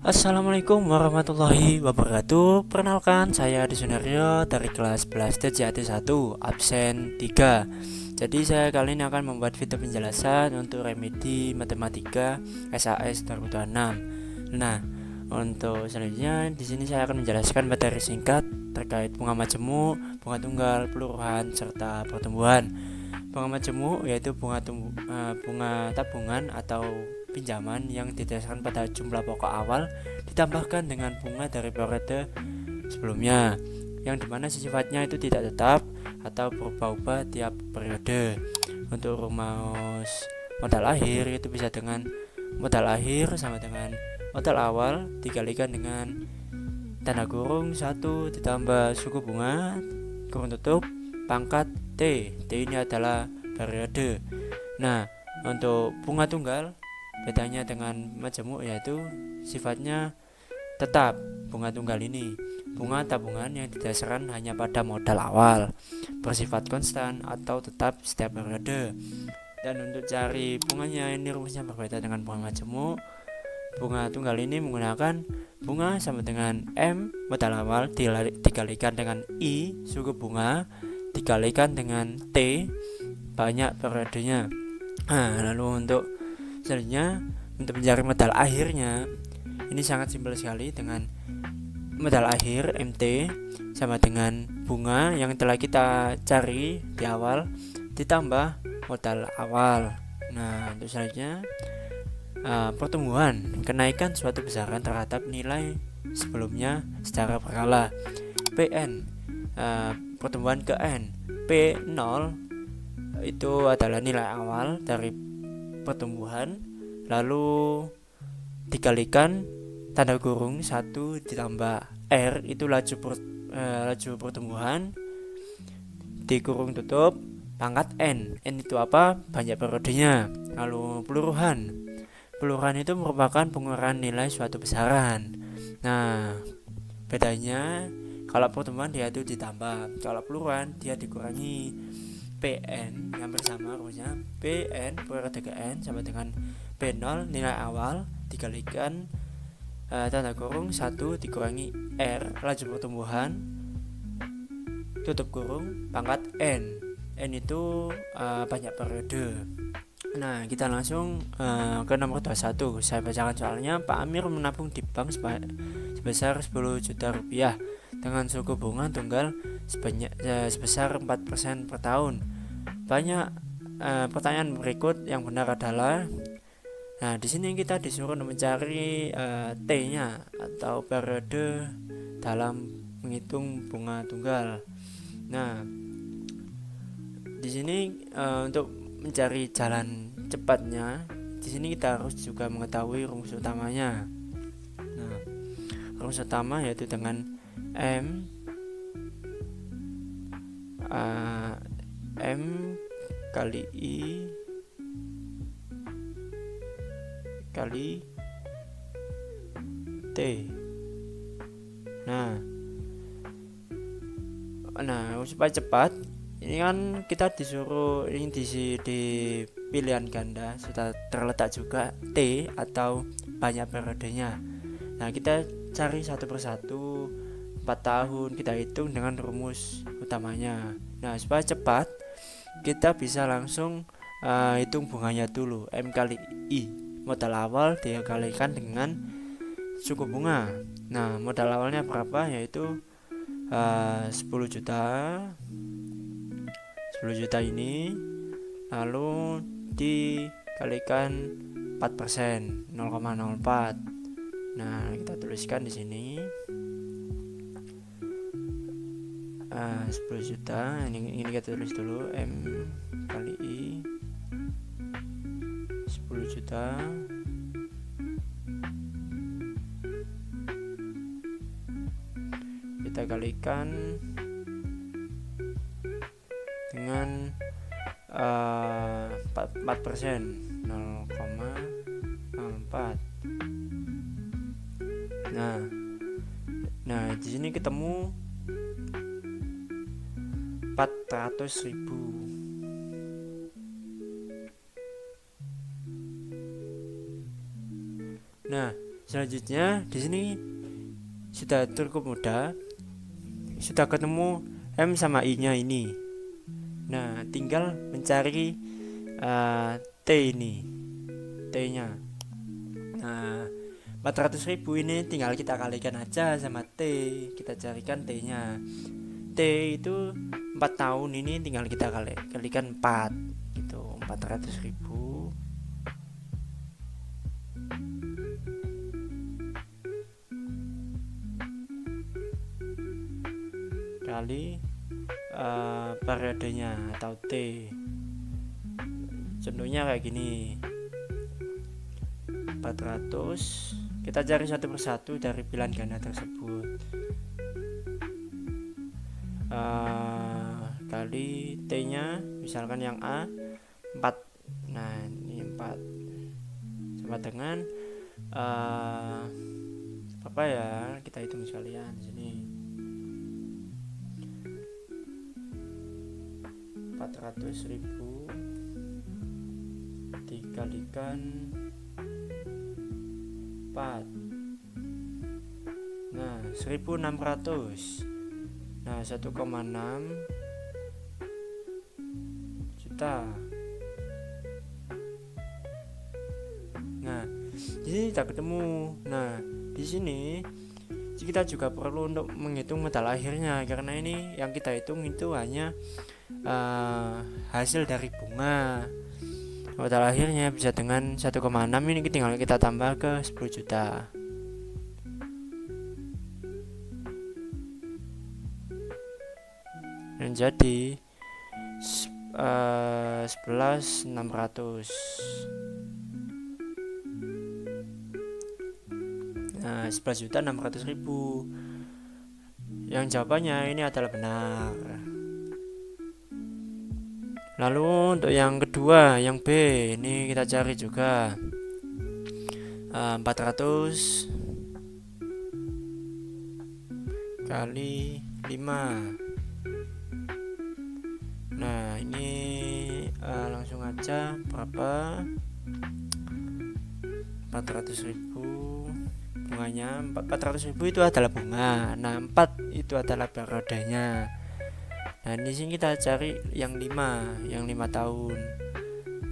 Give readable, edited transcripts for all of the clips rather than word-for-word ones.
Assalamualaikum warahmatullahi wabarakatuh. Perkenalkan, saya Sunario dari kelas 11 DJT 1 absen 3. Jadi saya kali ini akan membuat video penjelasan untuk remedi matematika SAS 2026. Nah, untuk selanjutnya di sini saya akan menjelaskan materi singkat terkait bunga majemuk, bunga tunggal, peluruhan serta pertumbuhan. Bunga majemuk yaitu bunga tabungan atau pinjaman yang didasarkan pada jumlah pokok awal ditambahkan dengan bunga dari periode sebelumnya, yang dimana sifatnya itu tidak tetap atau berubah-ubah tiap periode. Untuk rumus modal akhir itu bisa dengan modal akhir sama dengan modal awal dikalikan dengan tanda kurung 1 ditambah suku bunga kurung tutup pangkat T. T ini adalah periode. Nah, untuk bunga tunggal bedanya dengan majemuk yaitu sifatnya tetap. Bunga tunggal ini bunga tabungan yang didasarkan hanya pada modal awal, bersifat konstan atau tetap setiap periode. Dan untuk cari bunganya ini rumusnya berbeda dengan bunga majemuk. Bunga tunggal ini menggunakan bunga sama dengan M modal awal dikalikan dengan I suku bunga dikalikan dengan T banyak periodenya. Lalu untuk selanjutnya untuk mencari modal akhirnya ini sangat simpel sekali. Dengan modal akhir MT sama dengan bunga yang telah kita cari di awal ditambah modal awal. Nah, untuk selanjutnya pertumbuhan kenaikan suatu besaran terhadap nilai sebelumnya secara berkala. PN pertumbuhan ke N. P0 itu adalah nilai awal dari pertumbuhan, lalu dikalikan tanda kurung 1 ditambah R itu laju pertumbuhan dikurung tutup pangkat N. N itu apa? Banyak periodenya. Lalu peluruhan itu merupakan pengurahan nilai suatu besaran. Nah, bedanya kalau pertumbuhan dia itu ditambah, kalau peluruhan dia dikurangi. PN yang bersama rumusnya PN periode ke N sama dengan P0 nilai awal dikalikan tanda kurung 1 dikurangi R laju pertumbuhan tutup kurung pangkat N. N itu banyak periode. Nah, kita langsung ke nomor 21. Saya bacakan soalnya. Pak Amir menabung di bank sebesar 10 juta rupiah dengan suku bunga tunggal sebesar 4% per tahun. Banyak pertanyaan berikut yang benar adalah, nah di sini kita disuruh mencari T-nya atau periode dalam menghitung bunga tunggal. Nah, di sini untuk mencari jalan cepatnya, di sini kita harus juga mengetahui rumus utamanya. Nah, rumus utama yaitu dengan M kali I kali T. Nah, supaya cepat ini kan kita disuruh ini di pilihan ganda sudah terletak juga T atau banyak periodenya. Nah, kita cari satu persatu 4 tahun kita hitung dengan rumus utamanya. Nah, supaya cepat kita bisa langsung hitung bunganya dulu. M kali I modal awal dikalikan dengan suku bunga. Nah, modal awalnya berapa? Yaitu 10 juta ini, lalu dikalikan 4%, 0,04. Nah, kita tuliskan di sini 10 juta. Ini kita tulis dulu M kali I 10 juta kita kalikan dengan 4%, 0,04. Nah, di sini ketemu 400.000. Nah, Selanjutnya di sini sudah cukup mudah, sudah ketemu M sama I nya ini. Nah tinggal mencari T ini, T nya. Nah 400.000 ini tinggal kita kalikan aja sama T, kita carikan T nya. T itu 4 tahun, ini tinggal kita kalikan 4 gitu. 400.000 kali periodenya atau T. Contohnya kayak gini, 400, kita cari satu persatu dari pilihan ganda tersebut. Kali T nya, misalkan yang A 4. Nah ini 4 sama dengan apa ya, kita hitung sekalian di sini. 400.000 dikalikan 4. Nah 1.600. Nah 1,6 juta. Nah di sini kita ketemu. Nah di sini kita juga perlu untuk menghitung modal akhirnya, karena ini yang kita hitung itu hanya hasil dari bunga. Modal akhirnya bisa dengan 1,6, ini tinggal kita tambah ke 10 juta. Dan jadi 11.600. Nah 11.600.000. Yang jawabannya ini adalah benar. Lalu untuk yang kedua, yang B, ini kita cari juga 400 kali 5. Nah ini langsung aja berapa, 400.000 bunganya. 400.000 itu adalah bunga. Nah 4 itu adalah periodenya. Nah di sini kita cari yang 5 tahun.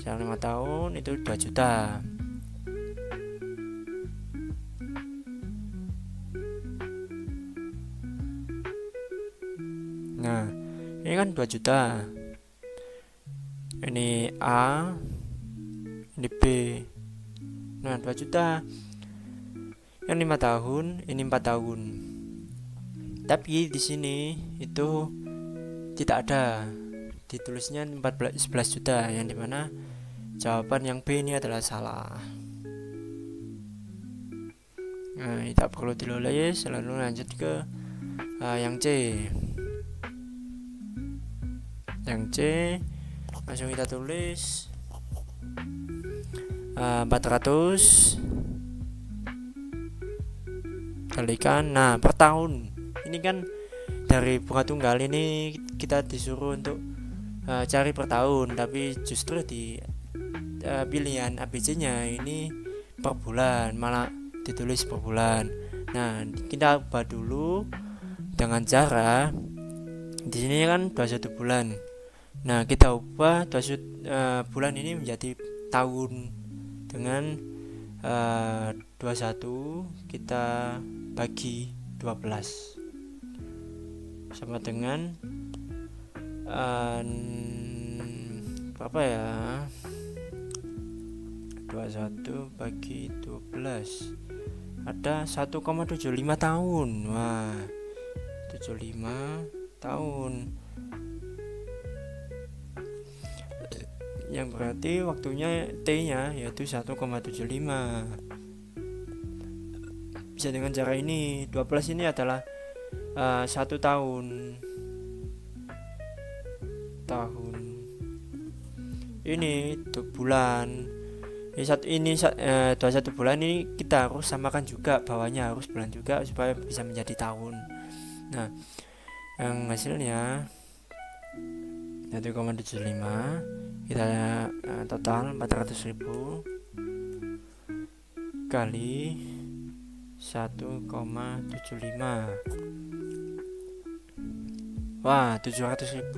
Yang 5 tahun itu 2 juta. Nah ini kan 2 juta. Ini A, ini B. Nah 2 juta. Yang 5 tahun, ini 4 tahun. Tapi di sini itu tidak ada, ditulisnya 11 juta, yang dimana jawaban yang B ini adalah salah. Nah tidak perlu dilulis, lalu lanjut ke yang C. Yang C langsung kita tulis 400 kalikan, nah per tahun. Ini kan dari bunga tunggal ini kita disuruh untuk cari per tahun, tapi justru di pilihan ABC nya ini per bulan, malah ditulis per bulan. Nah kita ubah dulu dengan cara di sini kan 21 bulan. Nah kita ubah 21 bulan ini menjadi tahun dengan 21 kita bagi 12 sama dengan berapa ya, 21 bagi 12 ada 1,75 tahun. Wah 75 tahun, yang berarti waktunya T nya yaitu 1,75. Bisa dengan cara ini. 12 ini adalah 1 tahun. Ini 2 bulan. Ini 21 bulan ini kita harus samakan juga, bawahnya harus bulan juga supaya bisa menjadi tahun. Nah yang hasilnya 1,75, kita total 400.000 kali 1,75. Wah, 700.000.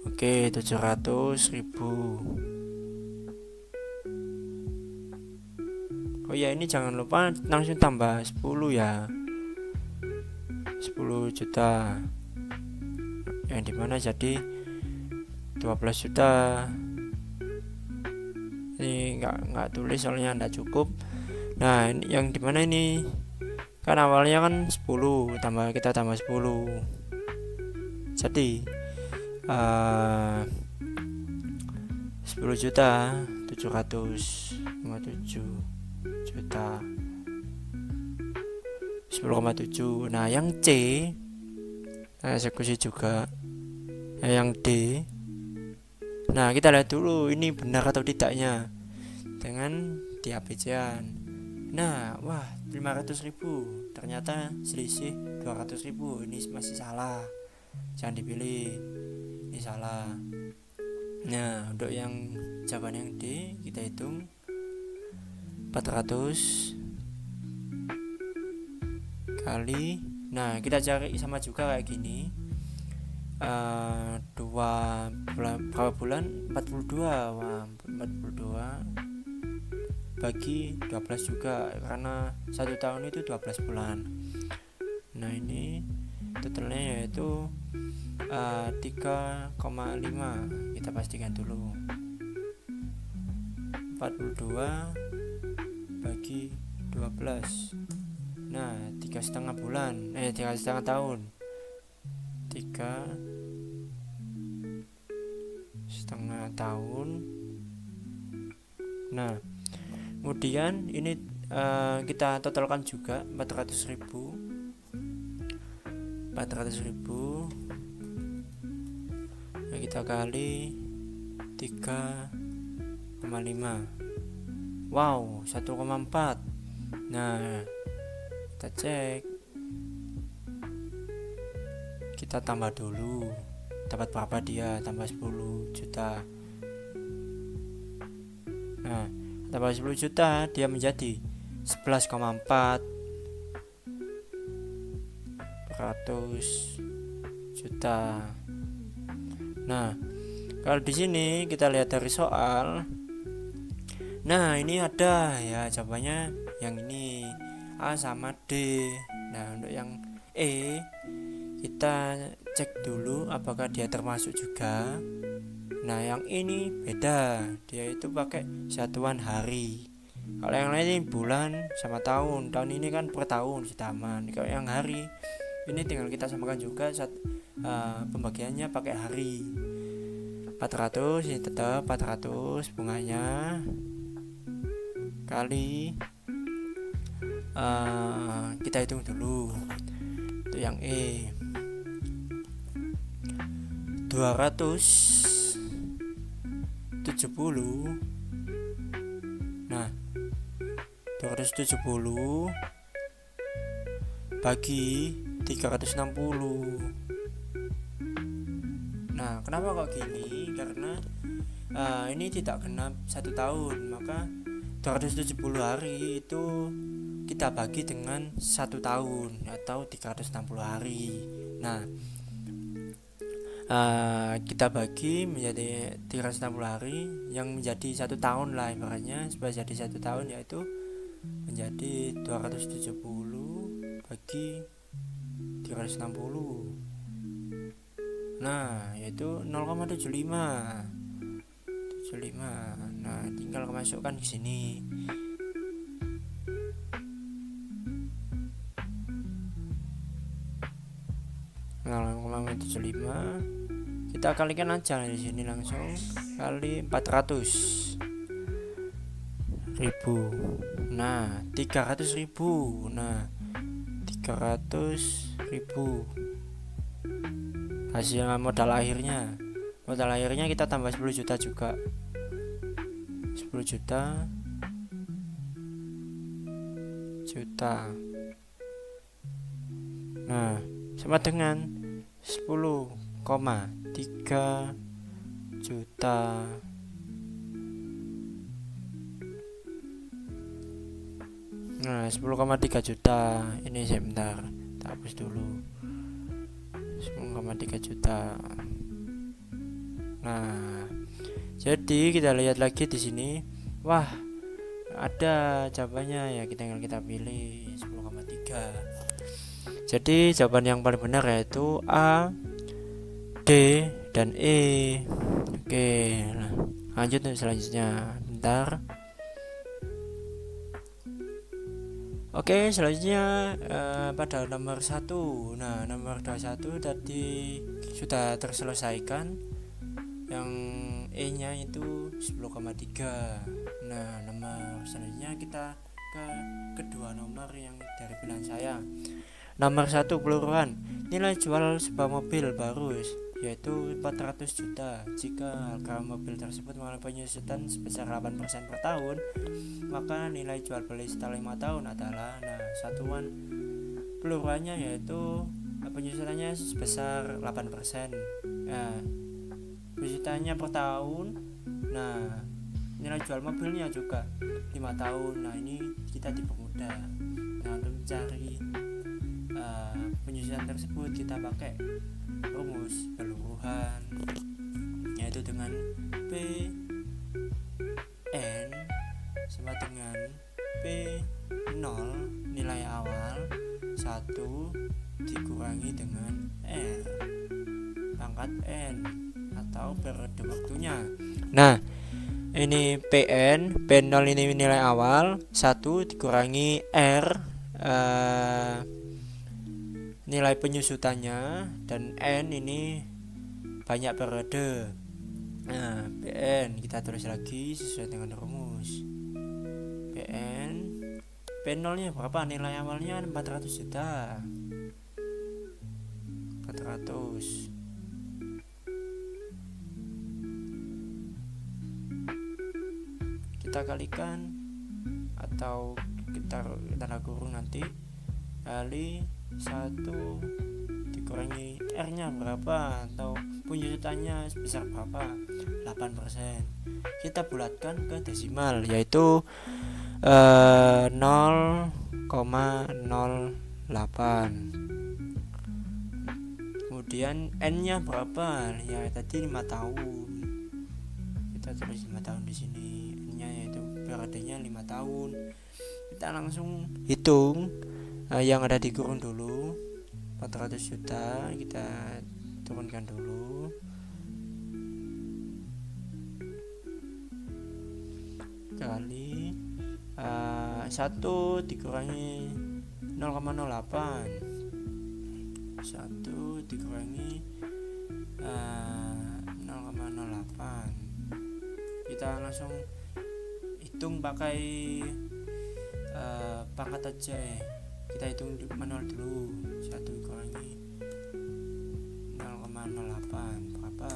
Oke, 700.000. Oh ya, ini jangan lupa langsung tambah 10 ya. 10 juta. Yang dimana jadi 12 juta. Ini nggak tulis soalnya nggak cukup. Nah, ini yang dimana ini kan awalnya kan 10 kita tambah 10 jadi 10 juta 757 juta 10,7. Nah, yang C eksekusi juga. Yang D, nah kita lihat dulu ini benar atau tidaknya dengan di APC-an. Nah, wah, 500.000, ternyata selisih 200.000. Ini masih salah, jangan dipilih, ini salah. Nah, untuk yang jawaban yang D kita hitung 400 kali. Nah, kita cari sama juga kayak gini. 2 berapa bulan? 42. Wah, 42 bagi 12 juga, karena 1 tahun itu 12 bulan. Nah, ini totalnya yaitu 3,5. Kita pastikan dulu. 42 bagi 12. Nah, 3,5 bulan, 3,5 tahun. 3,5 tahun. Nah, kemudian ini kita totalkan juga 400.000. Nah, kita kali 3,5. Wow, 1,4. Nah, kita cek, kita tambah dulu dapat berapa dia, tambah 10 juta. Nah, tambah 10 juta dia menjadi 11,4 juta. Nah, kalau di sini kita lihat dari soal, nah ini ada ya jawabannya yang ini, A sama D. Nah, untuk yang E kita cek dulu apakah dia termasuk juga. Nah, yang ini beda, dia itu pakai satuan hari. Kalau yang lain ini bulan sama tahun. Tahun ini kan per tahun setaman. Kalau yang hari ini tinggal kita samakan juga pembagiannya pakai hari. 400 ini tetap 400 bunganya kali kita hitung dulu. Itu yang E 270. Nah, 270 bagi 360. Nah, kenapa kok gini? Karena ini tidak genap 1 tahun, maka 270 hari itu kita bagi dengan 1 tahun atau 360 hari. Nah, kita bagi menjadi 360 hari yang menjadi 1 tahun lah ibaratnya. Supaya jadi 1 tahun yaitu menjadi 270 bagi 360. Nah, yaitu 0,75. Nah, tinggal masukkan di sini. Nah, 0,75 kita kalikan aja di sini langsung kali 400.000. Nah, 300.000. Nah, 300.000 hasil modal akhirnya. Modal akhirnya kita tambah 10 juta juga. 10 juta. Nah, sama dengan 10,3 juta. Nah, 10,3 juta. Ini sebentar, tak hapus dulu. 10,3 juta. Nah, jadi kita lihat lagi di sini. Wah, ada jawabannya ya, kita pilih 10,3. Jadi jawaban yang paling benar yaitu A, D, dan E. Oke, nah, lanjut untuk selanjutnya. Bentar. Oke, selanjutnya pada nomor 1. Nah, nomor 21 tadi sudah terselesaikan. Yang E-nya itu 10,3. Nah, nomor selanjutnya kita ke kedua nomor yang dari pilihan saya. Nomor 1 peluruhan. Nilai jual sebuah mobil baru yaitu 400 juta. Jika harga mobil tersebut mengalami penyusutan sebesar 8% per tahun, maka nilai jual beli setelah 5 tahun adalah, nah, satuan peluruhannya yaitu penyusutannya sebesar 8%. Nah, penyusutannya per tahun. Nah, nilai jual mobilnya juga 5 tahun. Nah, ini kita dipermudah. Nah, untuk mencari penyusutan tersebut kita pakai rumus peluruhan, yaitu dengan P N sama dengan P0 nilai awal 1 dikurangi dengan R pangkat N atau periode waktunya. Nah, ini P0 ini nilai awal, 1 dikurangi R nilai penyusutannya, dan N ini banyak periode. Nah, PN kita tulis lagi sesuai dengan rumus. PN P0 nya berapa? Nilai awalnya 400 juta. 400. Kita kalikan atau kita tanda kurung nanti, kali 1 dikurangi R nya berapa atau penyusutannya sebesar berapa, 8%. Kita bulatkan ke desimal yaitu 0,08. Kemudian N nya berapa? Ya tadi 5 tahun. Kita tulis 5 tahun di sini. N nya yaitu periodenya 5 tahun. Kita langsung hitung yang ada di kurung dulu. 400 juta kita turunkan dulu, kali 1 dikurangi 0,08. 1 dikurangi 0,08. Kita langsung hitung pakai pangkat aja ya. Kita hitung manual dulu. 1 kurangi 0,08 berapa?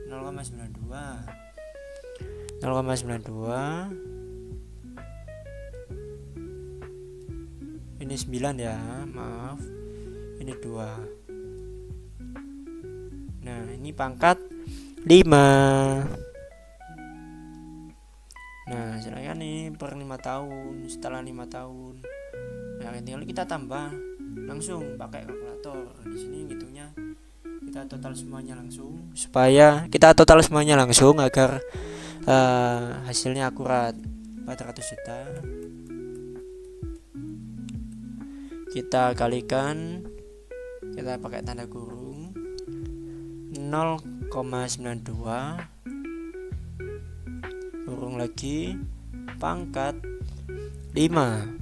0,92. 0,92 ini 9 ya, maaf, ini 2. Nah, ini pangkat 5. Nah, silakan nih per 5 tahun. Setelah 5 tahun, nah, tinggal kita tambah langsung pakai kalkulator. Di sini ngitungnya kita total semuanya langsung, supaya kita total semuanya langsung agar hasilnya akurat. 400 juta kita kalikan, kita pakai tanda kurung 0,92 kurung lagi pangkat 5.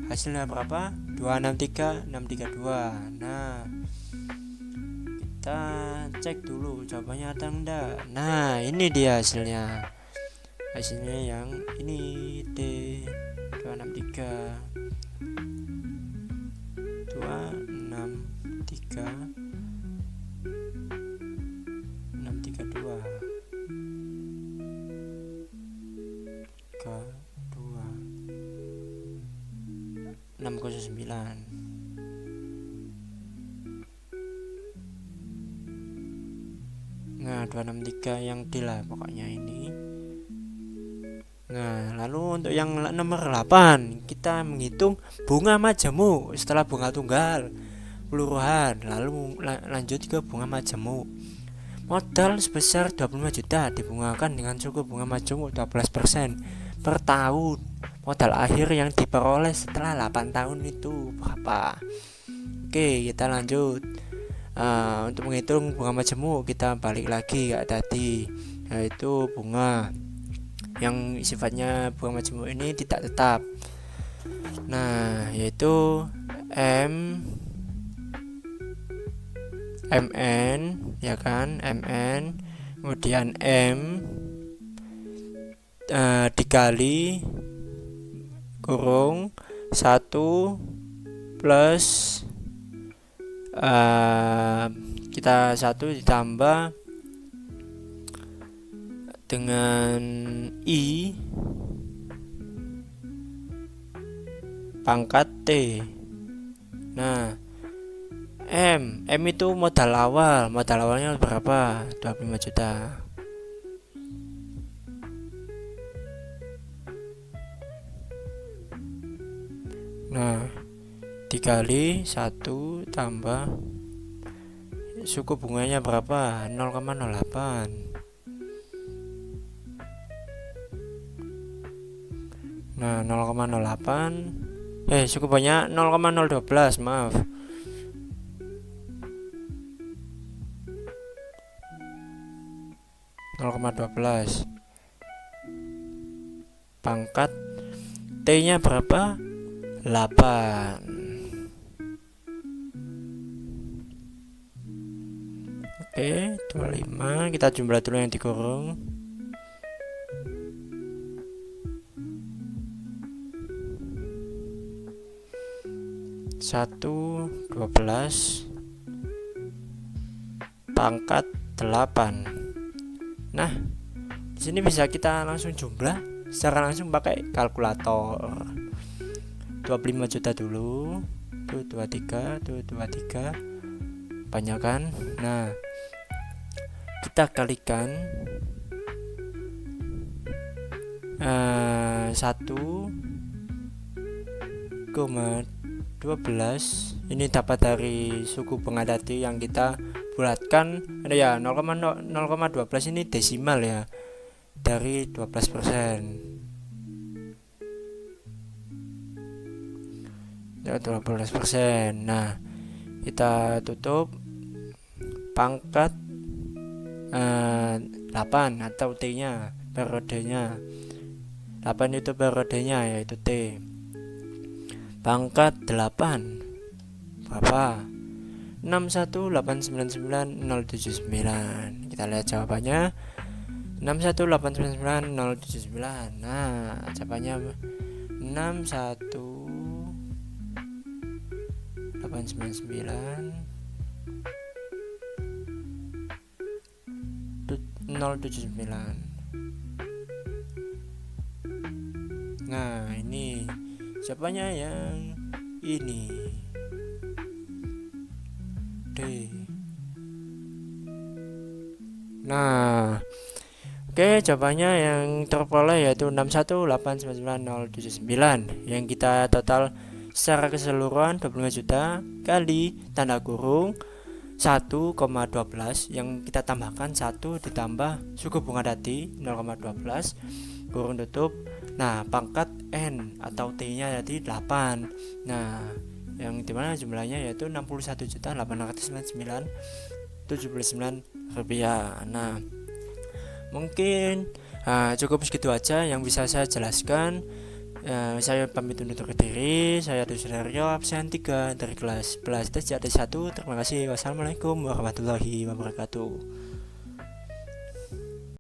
Hasilnya berapa? 263,632. Nah, kita cek dulu jawabannya ada enggak. Nah, ini dia hasilnya. Hasilnya yang ini D 263 632 609. Nah, 263 yang D lah pokoknya ini. Nah, lalu untuk yang nomor 8 kita menghitung bunga majemuk setelah bunga tunggal peluruhan, lalu lanjut ke bunga majemuk. Modal sebesar 25 juta dibungakan dengan suku bunga majemuk 12% per tahun. Modal akhir yang diperoleh setelah 8 tahun itu berapa? Oke, kita lanjut. Untuk menghitung bunga majemuk kita balik lagi kayak tadi, yaitu bunga yang sifatnya bunga majemuk ini tidak tetap. Nah, yaitu MN ya kan, MN kemudian M dikali kurung 1 plus kita 1 ditambah dengan I pangkat T. Nah, M itu modal awalnya berapa? 25 juta. Nah, dikali 1 tambah suku bunganya berapa? 0,08. Nah, 0,08 suku bunganya 0,012, maaf. Pangkat T-nya berapa? 8. Oke, 25. Kita jumlah dulu yang dikurung. 1/12 pangkat 8. Nah, di sini bisa kita langsung jumlah secara langsung pakai kalkulator. 25 juta dulu. Tuh 23 banyak kan? Nah, kita kalikan 1,12 ini dapat dari suku bunga tadi yang kita bulatkan. Ada ya 0,12 ini desimal ya, dari 12%. Ya 12%. Nah, kita tutup pangkat 8 atau T-nya, periodenya. 8 itu periodenya, yaitu T. Pangkat 8 berapa? 61899,079. Kita lihat jawabannya. 61899,079. Nah, jawabannya 61899,079. Nah, ini jawabannya yang ini, D. Nah, oke, jawabannya yang terperoleh yaitu 61899,079 yang kita total secara keseluruhan 25 juta kali tanda kurung 1,12 yang kita tambahkan 1 ditambah suku bunga tadi 0,12 kurung tutup. Nah, pangkat N atau T-nya tadi 8. Nah, yang dimana jumlahnya yaitu 61.899.079 rupiah. Nah, mungkin cukup segitu aja yang bisa saya jelaskan. Saya pamit undur diri. Saya Dusunario, absen 3 dari kelas 11 TJAT 1. Terima kasih. Wassalamualaikum warahmatullahi wabarakatuh.